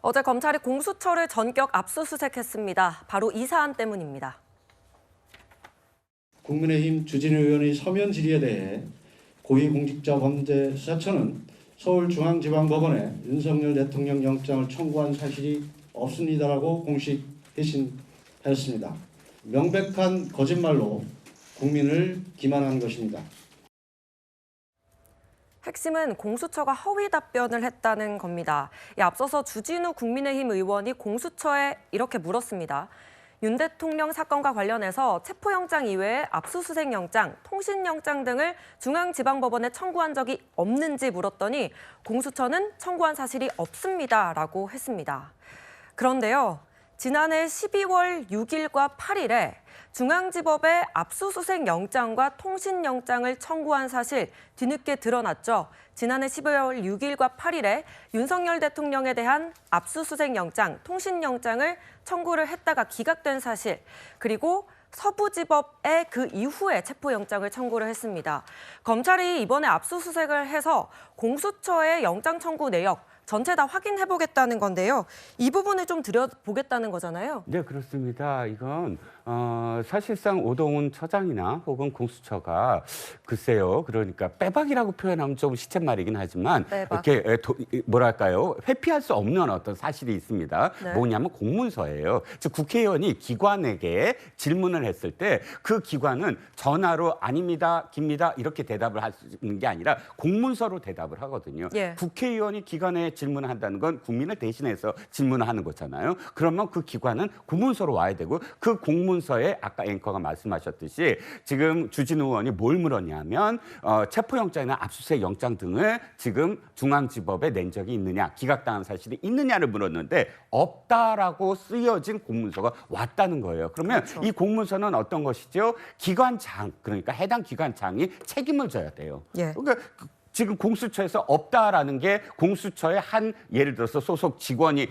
어제 검찰이 공수처를 전격 압수수색했습니다. 바로 이 사안 때문입니다. 국민의힘 주진우 의원의 서면 질의에 대해 고위공직자범죄수사처는 서울중앙지방법원에 윤석열 대통령 영장을 청구한 사실이 없습니다라고 공식 회신하였습니다. 명백한 거짓말로 국민을 기만한 것입니다. 핵심은 공수처가 허위 답변을 했다는 겁니다. 앞서서 주진우 국민의힘 의원이 공수처에 이렇게 물었습니다. 윤 대통령 사건과 관련해서 체포영장 이외에 압수수색영장, 통신영장 등을 중앙지방법원에 청구한 적이 없는지 물었더니 공수처는 청구한 사실이 없습니다라고 했습니다. 그런데요, 지난해 12월 6일과 8일에 중앙지법에 압수수색 영장과 통신영장을 청구한 사실 뒤늦게 드러났죠. 지난해 12월 6일과 8일에 윤석열 대통령에 대한 압수수색 영장, 통신영장을 청구를 했다가 기각된 사실, 그리고 서부지법에 그 이후에 체포영장을 청구를 했습니다. 검찰이 이번에 압수수색을 해서 공수처의 영장 청구 내역 전체 다 확인해보겠다는 건데요. 이 부분을 좀 들여보겠다는 거잖아요. 네, 그렇습니다. 이건 사실상 오동훈 처장이나 혹은 공수처가 글쎄요. 그러니까 빼박이라고 표현하면 좀 시쳇말이긴 하지만 빼박. 이렇게 뭐랄까요. 회피할 수 없는 어떤 사실이 있습니다. 네. 뭐냐면 공문서예요. 즉 국회의원이 기관에게 질문을 했을 때 그 기관은 전화로 아닙니다, 깁니다 이렇게 대답을 하는 게 아니라 공문서로 대답을 하거든요. 예. 국회의원이 기관에 질문을 한다는 건 국민을 대신해서 질문을 하는 거잖아요. 그러면 그 기관은 공문서로 와야 되고 그 공문서에 아까 앵커가 말씀하셨듯이 지금 주진우 의원이 뭘 물었냐면 체포영장이나 압수수색 영장 등을 지금 중앙지법에 낸 적이 있느냐, 기각당한 사실이 있느냐를 물었는데 없다라고 쓰여진 공문서가 왔다는 거예요. 그러면 그렇죠. 이 공문서는 어떤 것이죠? 기관장, 그러니까 해당 기관장이 책임을 져야 돼요. 예. 그러니까 지금 공수처에서 없다라는 게 공수처의 한 예를 들어서 소속 직원이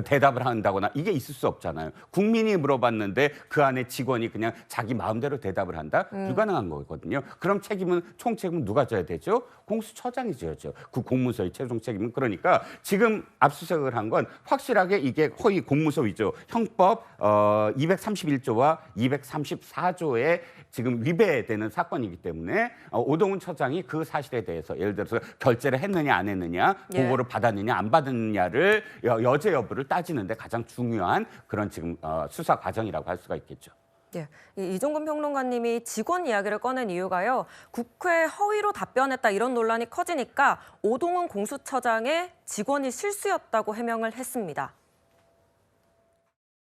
대답을 한다거나 이게 있을 수 없잖아요. 국민이 물어봤는데 그 안에 직원이 그냥 자기 마음대로 대답을 한다? 불가능한 거거든요. 그럼 총책임은 누가 져야 되죠? 공수처장이 져야죠. 그 공문서의 최종 책임은. 그러니까 지금 압수수색을 한 건 확실하게 이게 허위 공문서 위조 형법 231조와 234조에 지금 위배되는 사건이기 때문에 오동훈 처장이 그 사실에 대해서 예를 들어서 결재를 했느냐 안 했느냐, 예. 보고를 받았느냐 안 받았느냐를 여죄 여부를 따지는데 가장 중요한 그런 지금 수사 과정이라고 할 수가 있겠죠. 예, 이종근 평론가님이 직원 이야기를 꺼낸 이유가요. 국회 허위로 답변했다 이런 논란이 커지니까 오동훈 공수처장의 직원이 실수였다고 해명을 했습니다.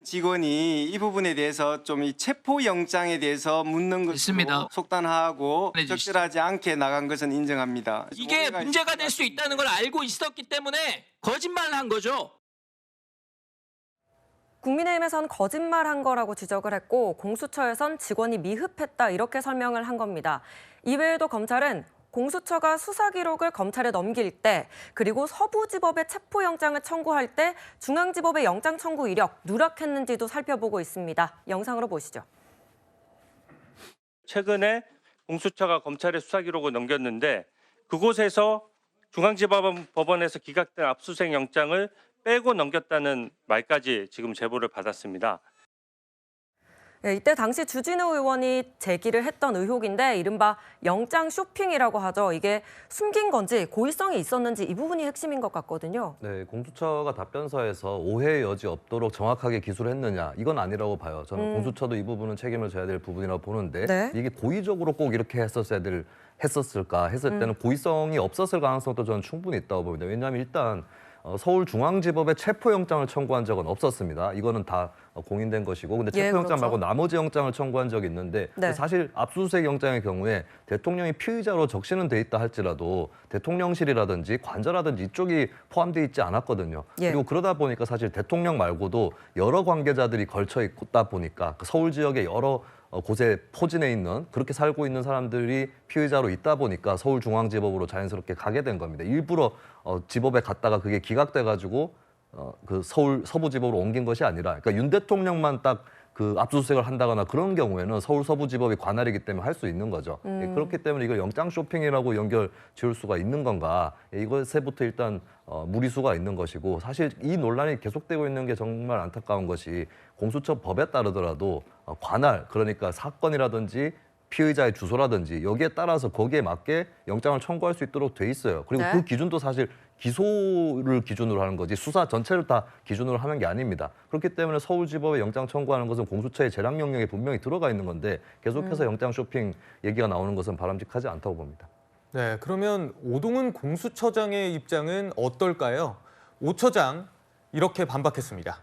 직원이 이 부분에 대해서 좀 이 체포 영장에 대해서 묻는 것으로 속단하고 적절하지 않게 나간 것은 인정합니다. 이게 문제가 될 수 있다는 걸 알고 있었기 때문에 거짓말을 한 거죠. 국민의힘에선 거짓말한 거라고 지적을 했고 공수처에선 직원이 미흡했다 이렇게 설명을 한 겁니다. 이외에도 검찰은 공수처가 수사 기록을 검찰에 넘길 때 그리고 서부지법에 체포영장을 청구할 때 중앙지법의 영장 청구 이력 누락했는지도 살펴보고 있습니다. 영상으로 보시죠. 최근에 공수처가 검찰에 수사 기록을 넘겼는데 그곳에서 중앙지법원에서 기각된 압수수색 영장을 빼고 넘겼다는 말까지 지금 제보를 받았습니다. 네, 이때 당시 주진우 의원이 제기를 했던 의혹인데 이른바 영장 쇼핑이라고 하죠. 이게 숨긴 건지 고의성이 있었는지 이 부분이 핵심인 것 같거든요. 네, 공수처가 답변서에서 오해의 여지 없도록 정확하게 기술을 했느냐 이건 아니라고 봐요. 저는 공수처도 이 부분은 책임을 져야 될 부분이라고 보는데 네. 이게 고의적으로 꼭 이렇게 했었을까 했을 때는 고의성이 없었을 가능성도 저는 충분히 있다고 봅니다. 왜냐하면 일단 서울중앙지법에 체포영장을 청구한 적은 없었습니다. 이거는 다 공인된 것이고 근데 예, 체포영장 그렇죠. 말고 나머지 영장을 청구한 적이 있는데 네. 사실 압수수색 영장의 경우에 대통령이 피의자로 적시는 돼 있다 할지라도 대통령실이라든지 관저라든지 이쪽이 포함돼 있지 않았거든요. 예. 그리고 그러다 보니까 사실 대통령 말고도 여러 관계자들이 걸쳐 있다 보니까 그 서울 지역의 여러 곳에 포진해 있는 그렇게 살고 있는 사람들이 피의자로 있다 보니까 서울중앙지법으로 자연스럽게 가게 된 겁니다. 일부러 지법에 갔다가 그게 기각돼 가지고 그 서울 서부지법으로 옮긴 것이 아니라 그러니까 윤 대통령만 딱 그 압수수색을 한다거나 그런 경우에는 서울 서부지법이 관할이기 때문에 할 수 있는 거죠. 예, 그렇기 때문에 이걸 영장 쇼핑이라고 연결 지을 수가 있는 건가? 예, 이것에부터 일단 무리수가 있는 것이고 사실 이 논란이 계속되고 있는 게 정말 안타까운 것이 공수처 법에 따르더라도 관할 그러니까 사건이라든지 피의자의 주소라든지 여기에 따라서 거기에 맞게 영장을 청구할 수 있도록 돼 있어요. 그리고 네. 그 기준도 사실 기소를 기준으로 하는 거지 수사 전체를 다 기준으로 하는 게 아닙니다. 그렇기 때문에 서울지법에 영장 청구하는 것은 공수처의 재량 영역에 분명히 들어가 있는 건데 계속해서 영장 쇼핑 얘기가 나오는 것은 바람직하지 않다고 봅니다. 네, 그러면 오동훈 공수처장의 입장은 어떨까요? 오 처장 이렇게 반박했습니다.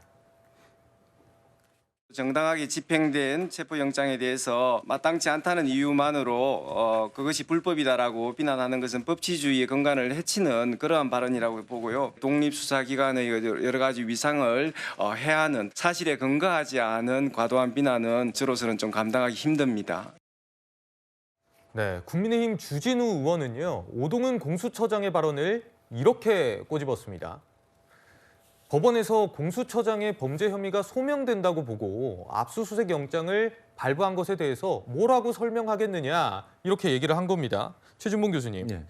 정당하게 집행된 체포영장에 대해서 마땅치 않다는 이유만으로 그것이 불법이다라고 비난하는 것은 법치주의의根幹을 해치는 그러한 발언이라고 보고요. 독립수사기관의 여러 가지 위상을 해하는 사실에 근거하지 않은 과도한 비난은 저로서는 좀 감당하기 힘듭니다. 네, 국민의힘 주진우 의원은요, 오동훈 공수처장의 발언을 이렇게 꼬집었습니다. 법원에서 공수처장의 범죄 혐의가 소명된다고 보고 압수수색 영장을 발부한 것에 대해서 뭐라고 설명하겠느냐 이렇게 얘기를 한 겁니다. 최준봉 교수님, 네.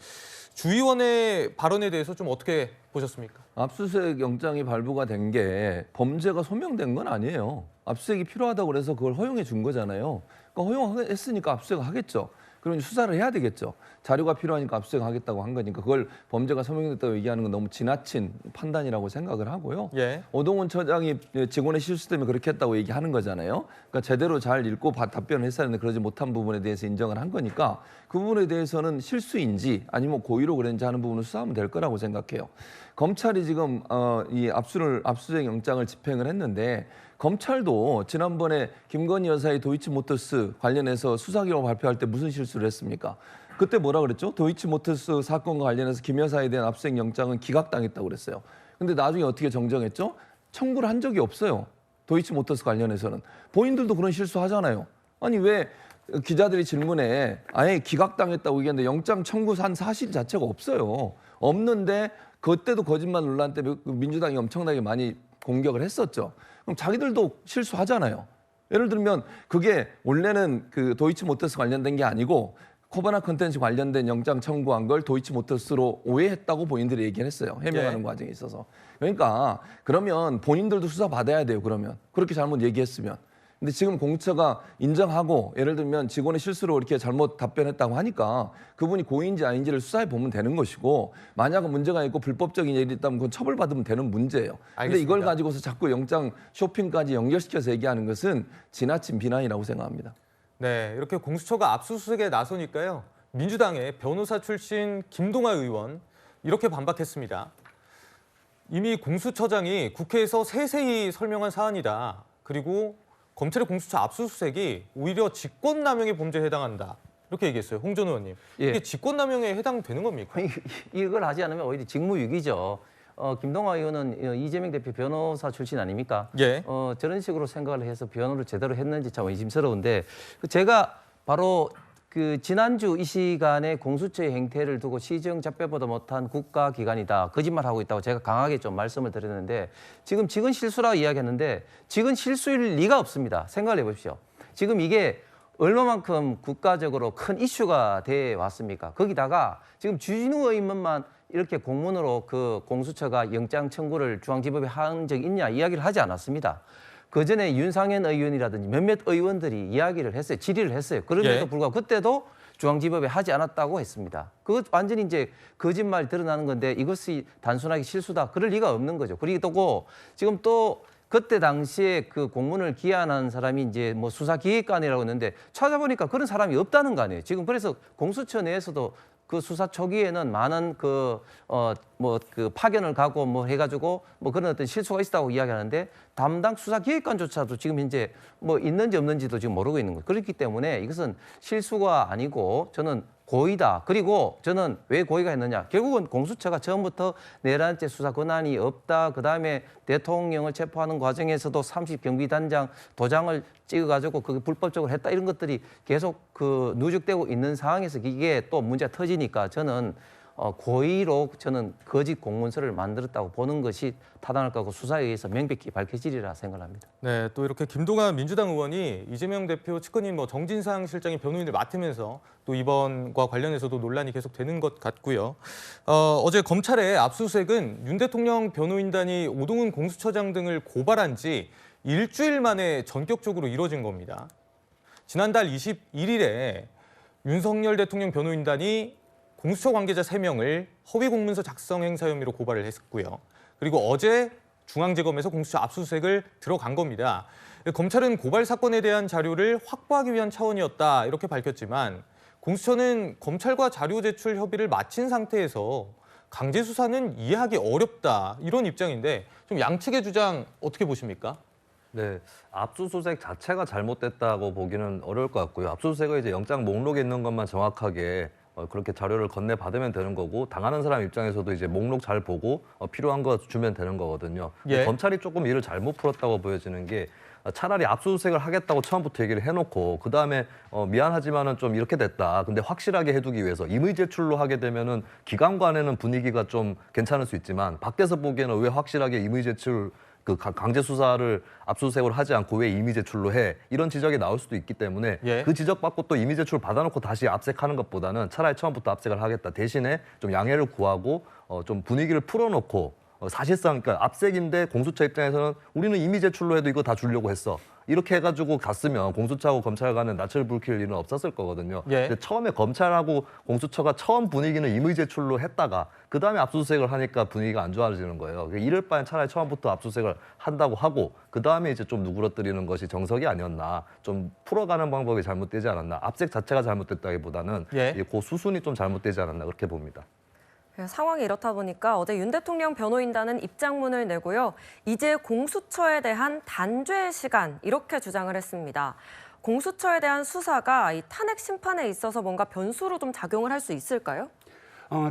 주 의원의 발언에 대해서 좀 어떻게 보셨습니까? 압수수색 영장이 발부가 된 게 범죄가 소명된 건 아니에요. 압수수색이 필요하다고 그래서 그걸 허용해 준 거잖아요. 그러니까 허용했으니까 압수수색 하겠죠. 그러면 수사를 해야 되겠죠. 자료가 필요하니까 압수수색 하겠다고 한 거니까 그걸 범죄가 소명됐다고 얘기하는 건 너무 지나친 판단이라고 생각을 하고요. 예. 오동훈 처장이 직원의 실수 때문에 그렇게 했다고 얘기하는 거잖아요. 그러니까 제대로 잘 읽고 답변을 했어야 하는데 그러지 못한 부분에 대해서 인정을 한 거니까 그 부분에 대해서는 실수인지 아니면 고의로 그랬는지 하는 부분을 수사하면 될 거라고 생각해요. 검찰이 지금 이 압수수색 영장을 집행을 했는데 검찰도 지난번에 김건희 여사의 도이치모터스 관련해서 수사 결과 발표할 때 무슨 실수를 했습니까? 그때 뭐라 그랬죠? 도이치모터스 사건과 관련해서 김 여사에 대한 압수수색 영장은 기각당했다고 그랬어요. 근데 나중에 어떻게 정정했죠? 청구를 한 적이 없어요. 도이치모터스 관련해서는. 본인들도 그런 실수 하잖아요. 아니 왜 기자들이 질문에 아예 기각당했다고 얘기했는데 영장 청구한 사실 자체가 없어요. 없는데 그때도 거짓말 논란 때문에 민주당이 엄청나게 많이 공격을 했었죠. 그럼 자기들도 실수하잖아요. 예를 들면 그게 원래는 그 도이치모터스 관련된 게 아니고 코바나 컨텐츠 관련된 영장 청구한 걸 도이치모터스로 오해했다고 본인들이 얘기를 했어요. 해명하는 예. 과정에 있어서. 그러니까 그러면 본인들도 수사 받아야 돼요. 그러면 그렇게 잘못 얘기했으면. 근데 지금 공수처가 인정하고 예를 들면 직원의 실수로 이렇게 잘못 답변했다고 하니까 그분이 고의인지 아닌지를 수사해 보면 되는 것이고 만약 문제가 있고 불법적인 일이 있다면 그건 처벌받으면 되는 문제예요. 근데 이걸 가지고서 자꾸 영장 쇼핑까지 연결시켜서 얘기하는 것은 지나친 비난이라고 생각합니다. 네, 이렇게 공수처가 압수수색에 나서니까요. 민주당의 변호사 출신 김동아 의원 이렇게 반박했습니다. 이미 공수처장이 국회에서 세세히 설명한 사안이다. 그리고 검찰의 공수처 압수수색이 오히려 직권남용의 범죄에 해당한다. 이렇게 얘기했어요. 홍 전 의원님. 예. 이게 직권남용에 해당되는 겁니까? 이걸 하지 않으면 오히려 직무유기죠. 김동아 의원은 이재명 대표 변호사 출신 아닙니까? 예. 저런 식으로 생각을 해서 변호를 제대로 했는지 참 의심스러운데 제가 바로 그 지난주 이 시간에 공수처의 행태를 두고 시정 잡배보다 못한 국가기관이다. 거짓말하고 있다고 제가 강하게 좀 말씀을 드렸는데 지금 직은 실수라고 이야기했는데 직은 실수일 리가 없습니다. 생각을 해보십시오. 지금 이게 얼마만큼 국가적으로 큰 이슈가 돼 왔습니까? 거기다가 지금 주진우 의원만 이렇게 공문으로 그 공수처가 영장 청구를 중앙지법에 한 적이 있냐 이야기를 하지 않았습니다. 그 전에 윤상현 의원이라든지 몇몇 의원들이 이야기를 했어요. 질의를 했어요. 그럼에도 예. 불구하고 그때도 중앙지법에 하지 않았다고 했습니다. 그것 완전히 이제 거짓말 드러나는 건데 이것이 단순하게 실수다. 그럴 리가 없는 거죠. 그리고 지금 또 그때 당시에 그 공문을 기한한 사람이 이제 뭐 수사기획관이라고 했는데 찾아보니까 그런 사람이 없다는 거 아니에요. 지금 그래서 공수처 내에서도 그 수사 초기에는 많은 그 파견을 가고 뭐 해가지고 뭐 그런 어떤 실수가 있다고 이야기하는데 담당 수사기획관조차도 지금 현재 뭐 있는지 없는지도 지금 모르고 있는 거예요. 그렇기 때문에 이것은 실수가 아니고 저는 고의다. 그리고 저는 왜 고의가 했느냐. 결국은 공수처가 처음부터 내란죄 수사 권한이 없다. 그다음에 대통령을 체포하는 과정에서도 30경비단장 도장을 찍어가지고 그게 불법적으로 했다. 이런 것들이 계속 그 누적되고 있는 상황에서 이게 또 문제가 터지니까 저는 고의로 저는 거짓 공문서를 만들었다고 보는 것이 타당할 거고 수사에 의해서 명백히 밝혀지리라 생각합니다. 네, 또 이렇게 김동완 민주당 의원이 이재명 대표 측근인 정진상 실장이 변호인을 맡으면서 또 이번과 관련해서도 논란이 계속되는 것 같고요. 어제 검찰의 압수수색은 윤 대통령 변호인단이 오동훈 공수처장 등을 고발한 지 일주일 만에 전격적으로 이루어진 겁니다. 지난달 21일에 윤석열 대통령 변호인단이 공수처 관계자 3명을 허위 공문서 작성 행사 혐의로 고발을 했고요. 그리고 어제 중앙지검에서 공수처 압수수색을 들어간 겁니다. 검찰은 고발 사건에 대한 자료를 확보하기 위한 차원이었다 이렇게 밝혔지만 공수처는 검찰과 자료 제출 협의를 마친 상태에서 강제 수사는 이해하기 어렵다 이런 입장인데 좀 양측의 주장 어떻게 보십니까? 네, 압수수색 자체가 잘못됐다고 보기는 어려울 것 같고요. 압수수색은 이제 영장 목록에 있는 것만 정확하게 그렇게 자료를 건네받으면 되는 거고 당하는 사람 입장에서도 이제 목록 잘 보고 필요한 거 주면 되는 거거든요. 예. 검찰이 조금 일을 잘못 풀었다고 보여지는 게 차라리 압수수색을 하겠다고 처음부터 얘기를 해놓고 그다음에 미안하지만은 좀 이렇게 됐다. 근데 확실하게 해두기 위해서 임의 제출로 하게 되면은 기관간에는 분위기가 좀 괜찮을 수 있지만 밖에서 보기에는 왜 확실하게 임의 제출 그 강제 수사를 압수수색을 하지 않고 왜 임의 제출로 해 이런 지적이 나올 수도 있기 때문에 예. 그 지적받고 또 임의 제출 받아놓고 다시 압색하는 것보다는 차라리 처음부터 압색을 하겠다 대신에 좀 양해를 구하고 좀 분위기를 풀어놓고 사실상 그러니까 압색인데 공수처 입장에서는 우리는 임의 제출로 해도 이거 다 주려고 했어. 이렇게 해가지고 갔으면 공수처하고 검찰 간에 낯을 붉힐 일은 없었을 거거든요. 예. 근데 처음에 검찰하고 공수처가 처음 분위기는 임의 제출로 했다가 그다음에 압수수색을 하니까 분위기가 안 좋아지는 거예요. 이럴 바엔 차라리 처음부터 압수수색을 한다고 하고 그다음에 이제 좀 누그러뜨리는 것이 정석이 아니었나. 좀 풀어가는 방법이 잘못되지 않았나. 압색 자체가 잘못됐다기보다는 예. 그 수순이 좀 잘못되지 않았나 그렇게 봅니다. 상황이 이렇다 보니까 어제 윤 대통령 변호인단은 입장문을 내고요. 이제 공수처에 대한 단죄 시간 이렇게 주장을 했습니다. 공수처에 대한 수사가 이 탄핵 심판에 있어서 뭔가 변수로 좀 작용을 할 수 있을까요?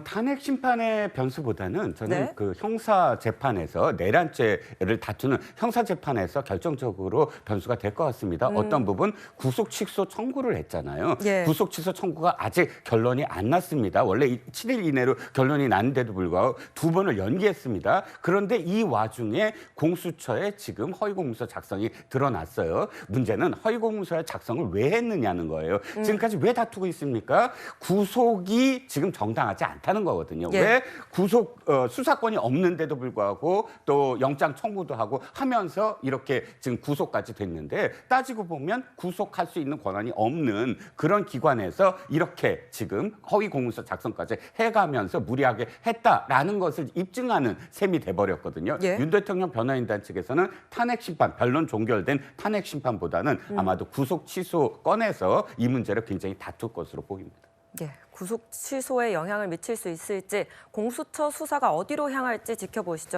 탄핵 심판의 변수보다는 저는 네. 그 형사 재판에서 내란죄를 다투는 형사 재판에서 결정적으로 변수가 될 것 같습니다. 어떤 부분 구속 취소 청구를 했잖아요. 예. 구속 취소 청구가 아직 결론이 안 났습니다. 원래 7일 이내로 결론이 났는데도 불구하고 2번을 연기했습니다. 그런데 이 와중에 공수처에 지금 허위공문서 작성이 드러났어요. 문제는 허위공문서의 작성을 왜 했느냐는 거예요. 지금까지 왜 다투고 있습니까? 구속이 지금 정당하지 않다는 거거든요. 예. 왜 구속 수사권이 없는데도 불구하고 또 영장 청구도 하고 하면서 이렇게 지금 구속까지 됐는데 따지고 보면 구속할 수 있는 권한이 없는 그런 기관에서 이렇게 지금 허위 공문서 작성까지 해가면서 무리하게 했다라는 것을 입증하는 셈이 돼버렸거든요. 예. 윤 대통령 변호인단 측에서는 탄핵 심판, 변론 종결된 탄핵 심판보다는 아마도 구속 취소 건에서 이 문제를 굉장히 다툴 것으로 보입니다. 예, 구속 취소에 영향을 미칠 수 있을지 공수처 수사가 어디로 향할지 지켜보시죠.